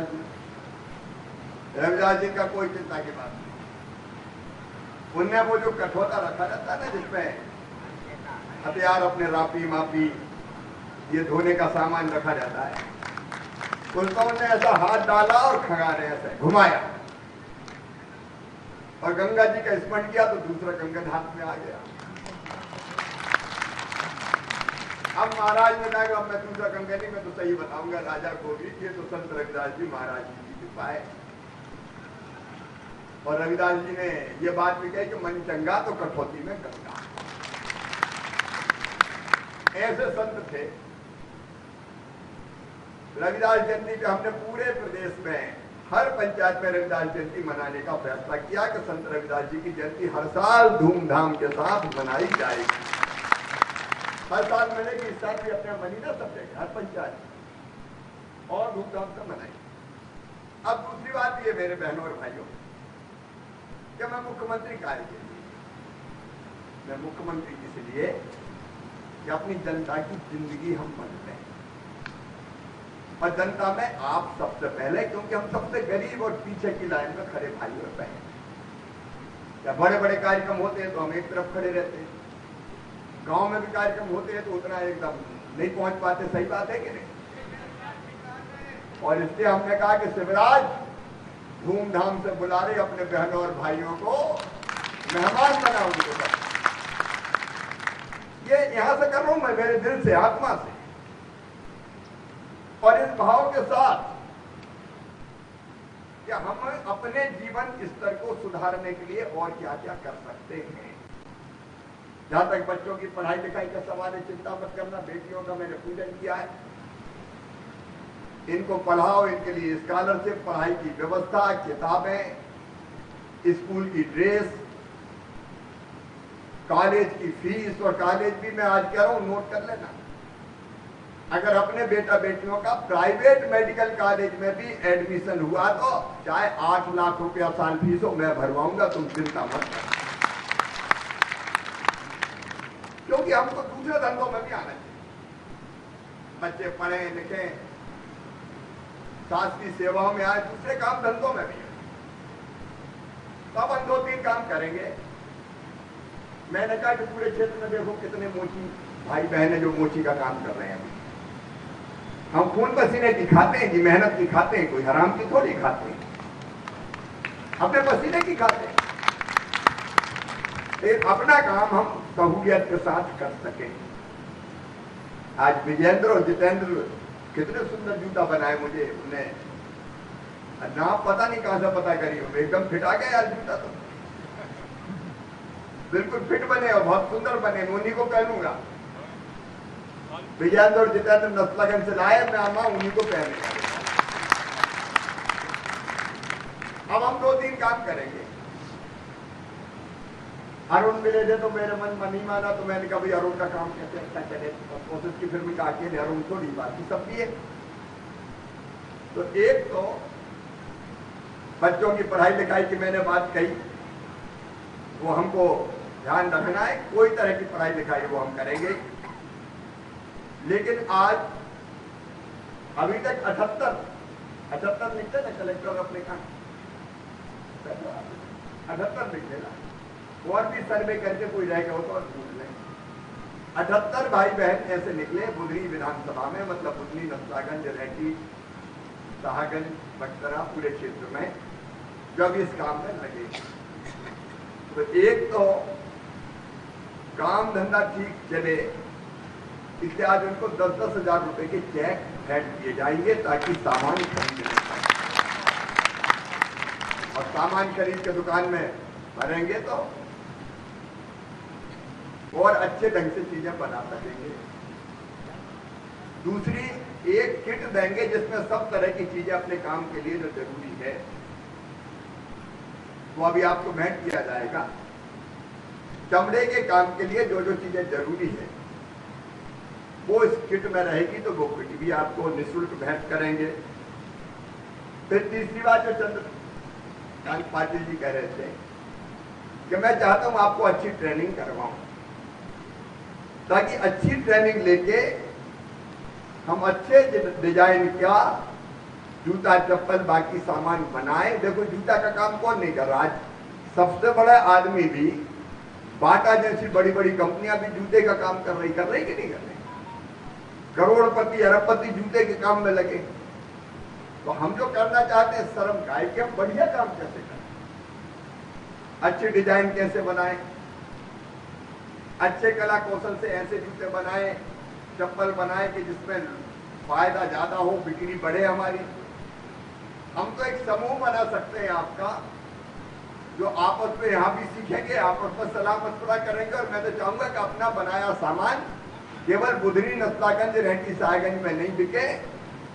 जी का कोई चिंता की बात नहीं। उनने वो जो कठोता रखा रहता है ना, जिसमें हथियार अपने रापी मापी ये धोने का सामान रखा जाता है, उसको उन्होंने ऐसा हाथ डाला और खंगारे ऐसे घुमाया और गंगा जी का स्मरण किया तो दूसरा कंगन हाथ में आ गया। अब महाराज ने कहा अब मैं दूसरा कंगन नहीं, मैं तो सही बताऊंगा राजा को भी, ये तो संत रविदास जी महाराज जी की कृपा है। और रविदास जी ने ये बात भी कही कि मन चंगा तो कठौती में गंगा। ऐसे संत थे। रविदास जयंती पे हमने पूरे प्रदेश में हर पंचायत में रविदास जयंती मनाने का फैसला किया कि संत रविदास जी की जयंती हर साल धूमधाम के साथ मनाई जाएगी। हर साल मिलेगी, इस साल भी अपने मनी ना सब जगह हर पंचायत और धूमधाम से मनाई। अब दूसरी बात ये मेरे बहनों और भाइयों, कि मैं मुख्यमंत्री कार्य के लिए, मैं मुख्यमंत्री इसलिए कि अपनी जनता की जिंदगी हम बदलें, और जनता में आप सबसे पहले, क्योंकि हम सबसे गरीब और पीछे की लाइन में खड़े भाई और बहन। या बड़े बड़े कार्यक्रम होते हैं तो हम एक तरफ खड़े रहते हैं, गांव में भी कार्यक्रम होते हैं तो उतना एकदम नहीं पहुंच पाते। सही बात है कि नहीं? और इसलिए हमने कहा कि शिवराज धूमधाम से बुला रहे अपने बहनों और भाइयों को, मेहमान बनाओ उनको। ये यहां से कर रहा हूं मैं, मेरे दिल से, आत्मा से, और इस भाव के साथ कि हम अपने जीवन स्तर को सुधारने के लिए और क्या क्या कर सकते हैं। जहां तक बच्चों की पढ़ाई लिखाई का सवाल है, चिंता मत करना, बेटियों का मैंने पूजन किया है, इनको पढ़ाओ, इनके लिए स्कॉलरशिप, पढ़ाई की व्यवस्था, किताबें, स्कूल की ड्रेस, कॉलेज की फीस। और कॉलेज भी मैं आज कह रहा हूं, नोट कर लेना, अगर अपने बेटा बेटियों का प्राइवेट मेडिकल कॉलेज में भी एडमिशन हुआ तो चाहे 8 लाख रुपया साल फीस हो, मैं भरवाऊंगा, तुम चिंता मत करो। क्योंकि हमको दूसरे धंधों में भी आना चाहिए। बच्चे पढ़े लिखे, शासकीय सेवाओं में आए, दूसरे काम धंधों में भी आए, तब हम 2-3 काम करेंगे। मैंने कहा कि पूरे क्षेत्र में देखो कितने मोची भाई बहन है जो मोची का काम कर रहे हैं। हम खून पसीने की खाते हैं, जी मेहनत की खाते हैं, कोई हराम की थोड़ी खाते हैं, अपने पसीने की खाते हैं। एक अपना काम हम सहूलियत के साथ कर सकें। आज विजेंद्र और जितेंद्र कितने सुंदर जूता बनाए, मुझे उन्हें नाप पता नहीं कहां से पता करी, एकदम फिट आ गया यार जूता, तो बिल्कुल फिट बने और बहुत सुंदर बने, उन्हीं को पहनूंगा। विजेंद्र और जितेंद्र नस्लागंज से लाए, मैं आमा उन्हीं को पहनेगा। अब हम 2-3 काम करेंगे। अरुण मिले थे तो मेरे मन नहीं माना, तो मैंने कहा भाई अरुण का काम कैसे अच्छा चले, कोशिश की, फिर मैं अकेले अरुण थोड़ी, बाकी सब भी है। तो एक तो बच्चों की पढ़ाई लिखाई की मैंने बात कही, वो हमको ध्यान रखना है, कोई तरह की पढ़ाई लिखाई वो हम करेंगे। लेकिन आज अभी तक 78 लिखते ना कलेक्टर अपने काम, 78 लिख देना, और भी सर्वे करके कोई रह गया हो तो और पूछ लें। 78 भाई बहन ऐसे निकले बुधनी विधानसभा में, मतलब बुधनी, नसलागंज, रेड्डी, शाहगंज, बक्सरा, पूरे क्षेत्र में जब इस काम में लगे। तो एक तो काम धंधा ठीक चले, इसलिए आज उनको 10-10 हजार रुपए के चेक भेंट किए जाएंगे ताकि सामान खरीद पाए, और सामान खरीद के दुकान में भरेंगे तो और अच्छे ढंग से चीजें बना सकेंगे। दूसरी, एक किट देंगे जिसमें सब तरह की चीजें अपने काम के लिए जो जरूरी है वो अभी आपको भेंट किया जाएगा। चमड़े के काम के लिए जो जो चीजें जरूरी है वो इस किट में रहेगी, तो वो किट भी आपको निःशुल्क भेंट करेंगे। फिर तीसरी बात जो चंद्रकांत पाटिल जी कह रहे थे कि मैं चाहता हूं आपको अच्छी ट्रेनिंग करवाऊं, ताकि अच्छी ट्रेनिंग लेके हम अच्छे डिजाइन का जूता, चप्पल, बाकी सामान बनाए। देखो जूता का काम कौन नहीं कर रहा, आज सबसे बड़ा आदमी भी, बाटा जैसी बड़ी बड़ी कंपनियां भी जूते का काम कर रही कि नहीं कर रही, करोड़पति अरबपति जूते के काम में लगे। तो हम जो करना चाहते हैं शर्म का है कि हम बढ़िया काम कैसे करें, अच्छे डिजाइन कैसे बनाएं, अच्छे कला कौशल से ऐसे जूते बनाएं, चप्पल बनाएं कि जिसमें फायदा ज्यादा हो, बिक्री बढ़े हमारी। हम तो एक समूह बना सकते हैं आपका, जो आपस में यहाँ भी सीखेंगे, आपस में सलाह मशवरा करेंगे, और मैं तो चाहूंगा कि अपना बनाया सामान केवल बुधनी, नसलागंज, रेड्डी, शाहगंज में नहीं बिके,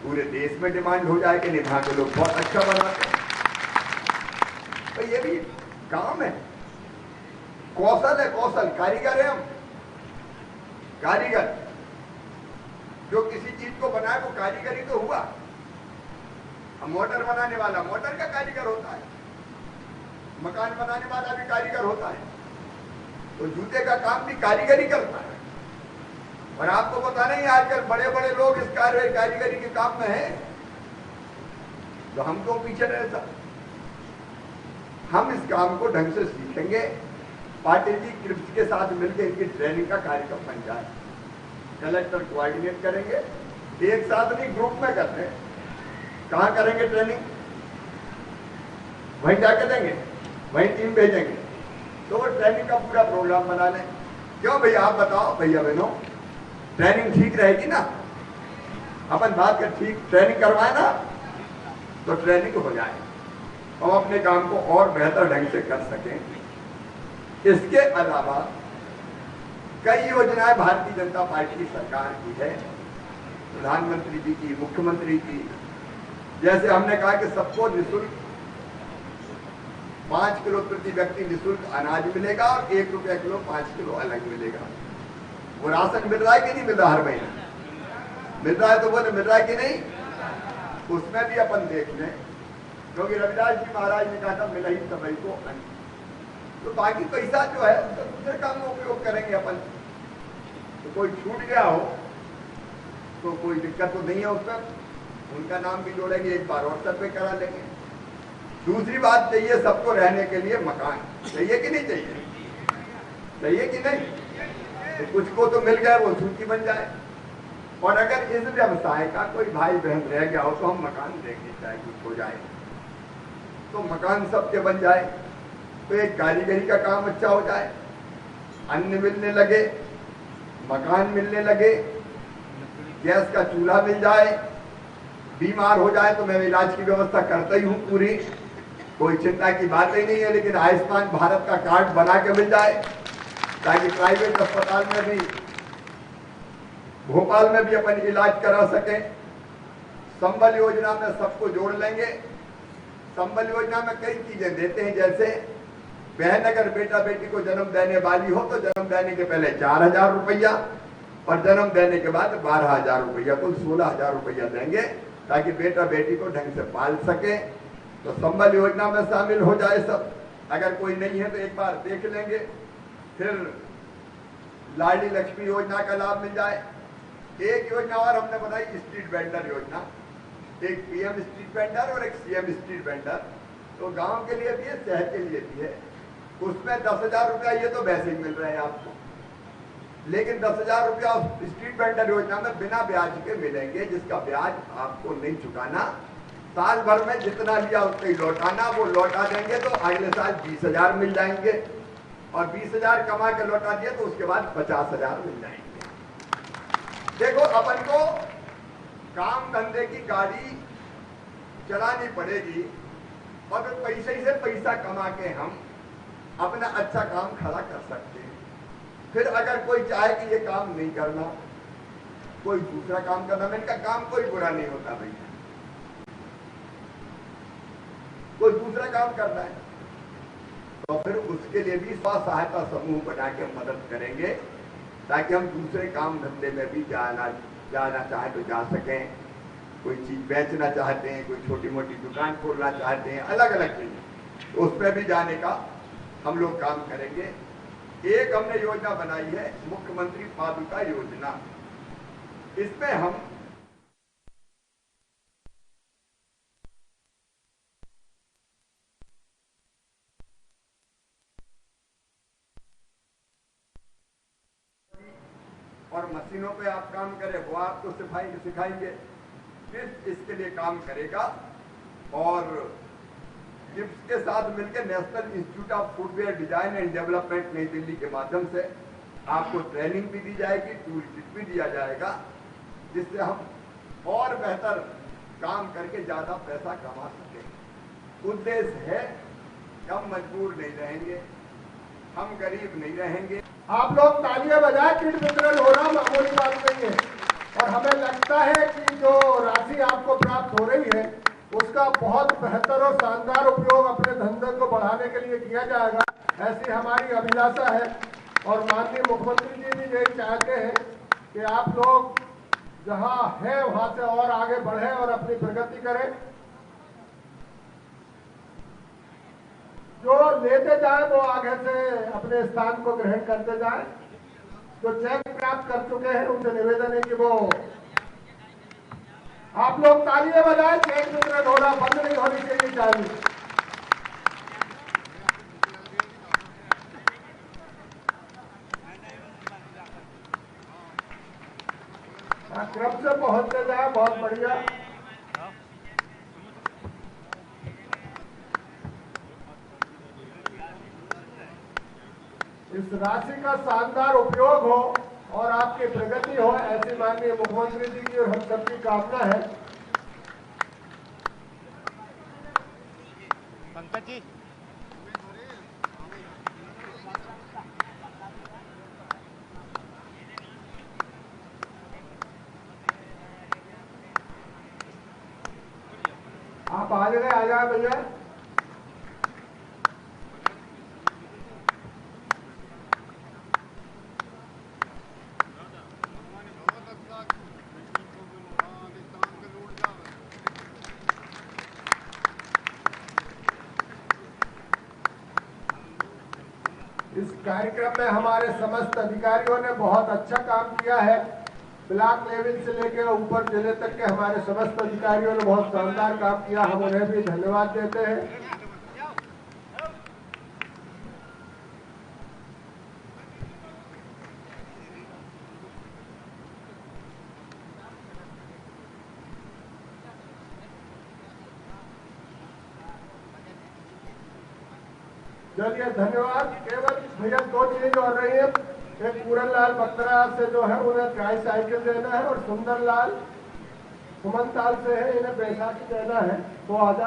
पूरे देश में डिमांड हो जाए कि नहीं वहां के लोग बहुत अच्छा बनाते हैं। तो ये भी काम है, कौशल है, कौशल, कारीगर है हम, कारीगर। जो किसी चीज को बनाए वो कारीगर ही तो हुआ। अब मोटर बनाने वाला मोटर का कारीगर होता है, मकान बनाने वाला भी कारीगर होता है, तो जूते का काम भी कारीगरी करता है। और आपको पता नहीं आजकल बड़े बड़े लोग इस कारीगरी के काम में हैं, तो हम तो पीछे रहता। हम इस काम को ढंग से सीखेंगे, पाटिल जी क्रिप्स के साथ मिलकर इनकी ट्रेनिंग का कार्यक्रम बन जाए। कलेक्टर कोऑर्डिनेट करेंगे, एक साथ नहीं ग्रुप में करते हैं। कहाँ करेंगे ट्रेनिंग? वहीं जाके देंगे, वहीं टीम भेजेंगे, तो वो ट्रेनिंग का पूरा प्रोग्राम बना लें। क्यों भैया, आप बताओ भैया बहनों, ट्रेनिंग ठीक रहेगी ना? अपन बात कर, ठीक ट्रेनिंग करवाए ना तो ट्रेनिंग हो जाए, हम अपने काम को और बेहतर ढंग से कर सकें। इसके अलावा कई योजनाएं भारतीय जनता पार्टी की सरकार की है, प्रधानमंत्री जी की, मुख्यमंत्री की। जैसे हमने कहा कि सबको निःशुल्क 5 किलो प्रति व्यक्ति निःशुल्क अनाज मिलेगा और 1 रुपया किलो 5 किलो अलग मिलेगा। वो राशन मिल रहा है कि नहीं मिल रहा? हर महीने मिल रहा है, तो बोले मिल रहा है कि नहीं? उसमें भी अपन देख लें, क्योंकि रविदास जी महाराज ने कहा था मिला ही सभी को अन्न। तो बाकी पैसा जो है उसका दूसरे काम में उपयोग करेंगे अपन। तो कोई छूट गया हो तो कोई दिक्कत तो नहीं है उसमें, उनका नाम भी जोड़ेंगे, एक बार और सर्वे करा लेंगे। दूसरी बात चाहिए सबको रहने के लिए मकान, चाहिए कि नहीं चाहिए? चाहिए कि नहीं? तो कुछ को तो मिल गया, वो सूची बन जाए। और अगर इस व्यवसाय का कोई भाई बहन रह गया हो तो हम मकान देंगे, चाहे कुछ हो जाए तो मकान सबके बन जाए, तो एक कारीगरी का काम अच्छा हो जाए, अन्न मिलने लगे, मकान मिलने लगे, गैस का चूल्हा मिल जाए। बीमार हो जाए तो मैं इलाज की व्यवस्था करता ही हूँ पूरी, कोई चिंता की बात ही नहीं है। लेकिन आयुष्मान भारत का कार्ड बना के मिल जाए, ताकि प्राइवेट अस्पताल में भी, भोपाल में भी अपन इलाज करा सके। संबल योजना में सबको जोड़ लेंगे। संबल योजना में कई चीजें देते हैं, जैसे बहन अगर बेटा बेटी को जन्म देने वाली हो तो जन्म देने के पहले 4,000 रुपया और जन्म देने के बाद 12,000 रुपया, कुल 16,000 रुपया देंगे, ताकि बेटा बेटी को ढंग से पाल सके। तो संबल योजना में शामिल हो जाए सब। अगर कोई नहीं है तो एक बार देख लेंगे। फिर लाडली लक्ष्मी योजना का लाभ मिल जाए। एक योजना और हमने बनाई, स्ट्रीट वेंडर योजना, एक पीएम स्ट्रीट वेंडर और एक सीएम स्ट्रीट वेंडर। तो गांव के लिए भी है, शहर के लिए भी है। उसमें 10,000 रुपया ये तो वैसे ही मिल रहे हैं आपको, लेकिन 10,000 रुपया स्ट्रीट वेंडर योजना में बिना ब्याज के मिलेंगे, जिसका ब्याज आपको नहीं चुकाना। साल भर में जितना लिया उतना ही लौटाना, वो लौटा देंगे तो अगले साल 20,000 मिल जाएंगे, और 20,000 कमा के लौटा दिए तो उसके बाद 50,000 मिल जाएंगे। देखो, अपन को काम धंधे की गाड़ी चलानी पड़ेगी और फिर पैसे से पैसा कमा के हम अपना अच्छा काम खड़ा कर सकते हैं। फिर अगर कोई चाहे कि ये काम नहीं करना, कोई दूसरा काम करना, मैं इनका काम कोई बुरा नहीं होता भैया, कोई दूसरा काम करना है तो फिर उसके लिए भी स्व सहायता समूह बना के मदद करेंगे, ताकि हम दूसरे काम धंधे में भी जाना चाहे तो जा सकें। कोई चीज बेचना चाहते हैं, कोई छोटी मोटी दुकान खोलना चाहते हैं, अलग अलग चीजें, तो उसमें भी जाने का हम लोग काम करेंगे। एक हमने योजना बनाई है, मुख्यमंत्री पादुका योजना। इसमें हम और मशीनों पे आप काम करें, वो आपको सिखाएंगे, फिर इसके लिए काम करेगा। और जिप्स के साथ मिलकर national institute of footwear design and development नई दिल्ली के माध्यम से आपको ट्रेनिंग भी दी जाएगी, टूल किट भी दिया जाएगा, जिससे हम और बेहतर काम करके ज्यादा पैसा कमा सकें। उद्देश्य है कि हम मजबूर नहीं रहेंगे, हम गरीब नहीं रहेंगे। आप लोग तालियां बजाए, किट वितरण हो रहा, मामूली बात नहीं है। और हमें लगता है कि जो राशि आपको प्राप्त हो रही है उसका बहुत बेहतर और शानदार उपयोग अपने धंधे को बढ़ाने के लिए किया जाएगा, ऐसी हमारी अभिलाषा है। और माननीय मुख्यमंत्री जी भी यही चाहते हैं कि आप लोग जहां हैं वहां से और आगे बढ़ें और अपनी प्रगति करें। जो लेते जाए वो आगे से अपने स्थान को ग्रहण करते जाए। जो चेक प्राप्त कर चुके हैं उनसे निवेदन है कि वो आप लोग तालियां बजाएं। चेक वितरण होना बंद नहीं होनी चाहिए। चाहिए क्रम से पहुंचते जाए। बहुत बढ़िया। इस राशि का शानदार उपयोग हो और आपकी प्रगति हो, ऐसी माननीय मुख्यमंत्री जी की और हम सबकी कामना है। पंकज जी, आप आ जाए भैया। इस कार्यक्रम में हमारे समस्त अधिकारियों ने बहुत अच्छा काम किया है। ब्लॉक लेवल से लेकर ऊपर जिले तक के हमारे समस्त अधिकारियों ने बहुत शानदार काम किया। हम उन्हें भी धन्यवाद देते हैं। चलिए धन्यवाद। केवल भैया 2 चीज और रही है। एक पूरनलाल बख्तरा से जो है उन्हें ट्राई साइकिल देना है और सुंदरलाल सुमनताल से है इन्हें बैसाखी देना है। तो आजा।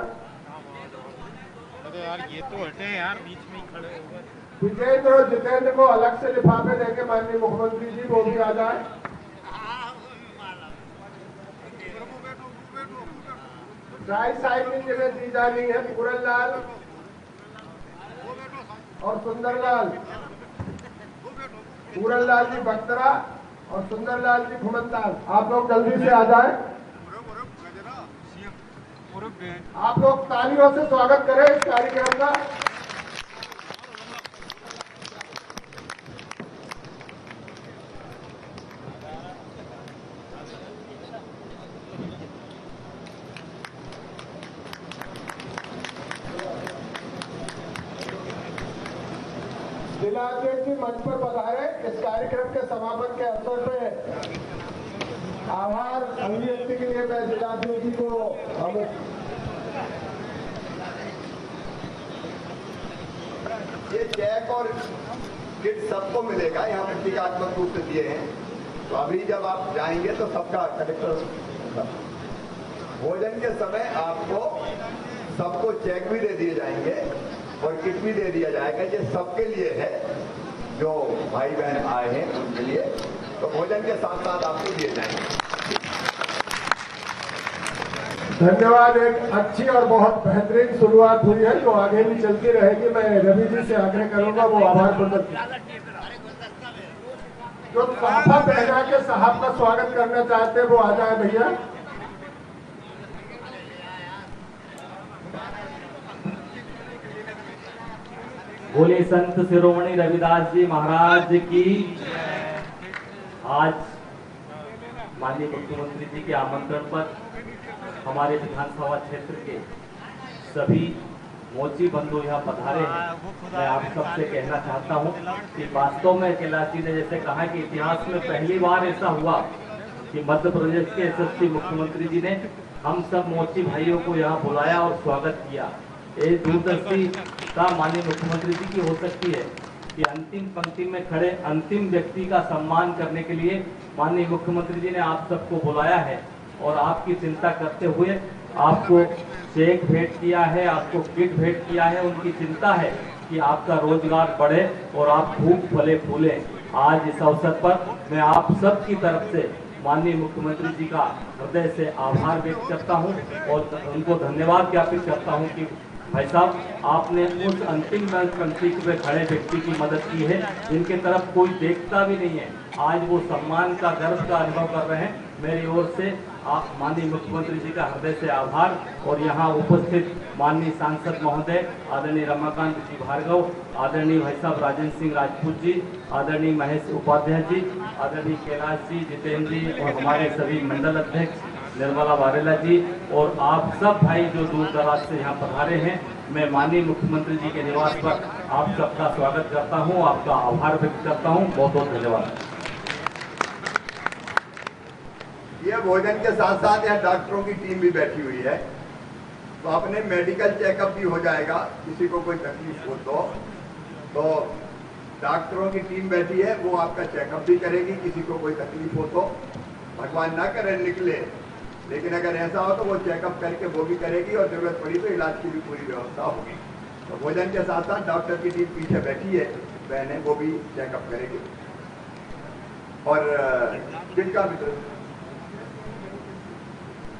अरे यार ये तो हटे यार, बीच में ही खड़े हो गए। विजेंद्र और जितेंद्र को अलग से लिफाफे देंगे माननीय मुख्यमंत्री जी, वो भी आ जाए। ट्राई साइकिल जिन्हें दी जानी है पूरनलाल और सुंदरलाल। पूरनलाल जी बख्तरा और सुंदरलाल जी फुमनताल, आप लोग जल्दी से आ जाए। आप लोग तालियों से स्वागत करें इस कार्यक्रम का। जिलाध्यक्ष जी मंच पर पधारे। इस कार्यक्रम के समापन के अवसर पे आभार अभिव्यक्ति के लिए मैं जिलाध्यक्ष जी को ये चेक और किट सबको मिलेगा। यहाँ प्रतीकात्मक रूप से दिए हैं। तो अभी जब आप जाएंगे तो सबका कलेक्टर भोजन के समय आपको सबको चेक भी दे दिए जाएंगे और किट भी दे दिया जाएगा। ये सबके लिए है जो भाई बहन आए हैं उनके लिए। तो भोजन के साथ साथ आपको दिए जाएंगे। धन्यवाद। एक अच्छी और बहुत बेहतरीन शुरुआत हुई है जो आगे भी चलती रहेगी। मैं रवि जी से आग्रह करूंगा वो आभार प्रकट जो साफा पहना के साहब का स्वागत करना चाहते हैं वो आ जाए भैया। बोले संत शिरोमणि रविदास जी महाराज की। आज माननीय मुख्यमंत्री जी के आमंत्रण पर हमारे विधानसभा क्षेत्र के सभी मोची बंधु यहाँ पधारे हैं। मैं आप सबसे कहना चाहता हूँ कि वास्तव में कैलाश जी ने जैसे कहा कि इतिहास में पहली बार ऐसा हुआ कि मध्य प्रदेश के यशस्वी मुख्यमंत्री जी ने हम सब मोची भाइयों को यहाँ बुलाया और स्वागत किया। ये दूरदर्शी का माननीय मुख्यमंत्री जी की हो सकती है कि अंतिम पंक्ति में खड़े अंतिम व्यक्ति का सम्मान करने के लिए माननीय मुख्यमंत्री जी ने आप सबको बुलाया है और आपकी चिंता करते हुए आपको चेक भेंट किया है, आपको किट भेंट किया है। उनकी चिंता है कि आपका रोजगार बढ़े और आप खूब फले फूले। आज इस अवसर पर मैं आप सब की तरफ से माननीय मुख्यमंत्री जी का हृदय से आभार व्यक्त करता हूं और उनको धन्यवाद ज्ञापित करता हूं कि भाई साहब आपने उस अंतिम पंक्ति में खड़े व्यक्ति की मदद की है जिनके तरफ कोई देखता भी नहीं है। आज वो सम्मान का गर्व का अनुभव कर रहे हैं। मेरी ओर से माननीय मुख्यमंत्री जी का हृदय से आभार और यहाँ उपस्थित माननीय सांसद महोदय आदरणीय रमाकांत जी भार्गव, आदरणीय भाई साहब राजेंद्र सिंह राजपूत जी, आदरणीय महेश उपाध्याय जी, आदरणीय कैलाश जी, जितेंद्र जी और हमारे सभी मंडल अध्यक्ष निर्मला बारेला जी और आप सब भाई जो दूर दराज से यहाँ पधारे हैं, मैं माननीय मुख्यमंत्री जी के निवास पर आप सबका स्वागत करता हूँ, आपका आभार व्यक्त करता हूँ। बहुत बहुत धन्यवाद। ये भोजन के साथ साथ यहाँ डॉक्टरों की टीम भी बैठी हुई है, तो अपने मेडिकल चेकअप भी हो जाएगा। किसी को कोई तकलीफ हो तो डॉक्टरों की टीम बैठी है, वो आपका चेकअप भी करेगी। किसी को कोई तकलीफ हो तो भगवान ना करे निकले, लेकिन अगर ऐसा हो तो वो चेकअप करके वो भी करेगी और जरूरत पड़ी तो इलाज की भी पूरी व्यवस्था होगी। तो भोजन के साथ साथ डॉक्टर की टीम पीछे बैठी है, बहनें, वो भी चेकअप करेगी। और जिनका मित्र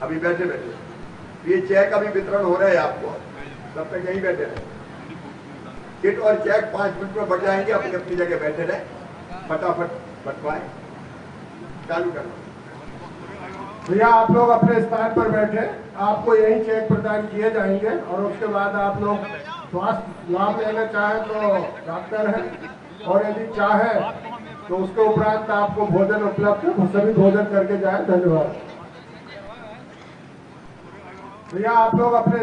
अभी बैठे ये चेक अभी वितरण हो रहे हैं आपको, तब तक यहीं बैठे रहे। किट और चेक 5 मिनट में बढ़ जाएंगे, अपनी अपनी जगह बैठे रहे, फटाफट बंटवाएं। चालू करना भैया, आप लोग अपने स्थान पर बैठे, आपको यही चेक प्रदान किए जाएंगे और उसके बाद आप लोग स्वास्थ्य लाभ लेना चाहे तो डॉक्टर है, और यदि चाहे तो उसके उपरांत आपको भोजन उपलब्ध है, सभी भोजन करके जाए। धन्यवाद भैया, आप लोग अपने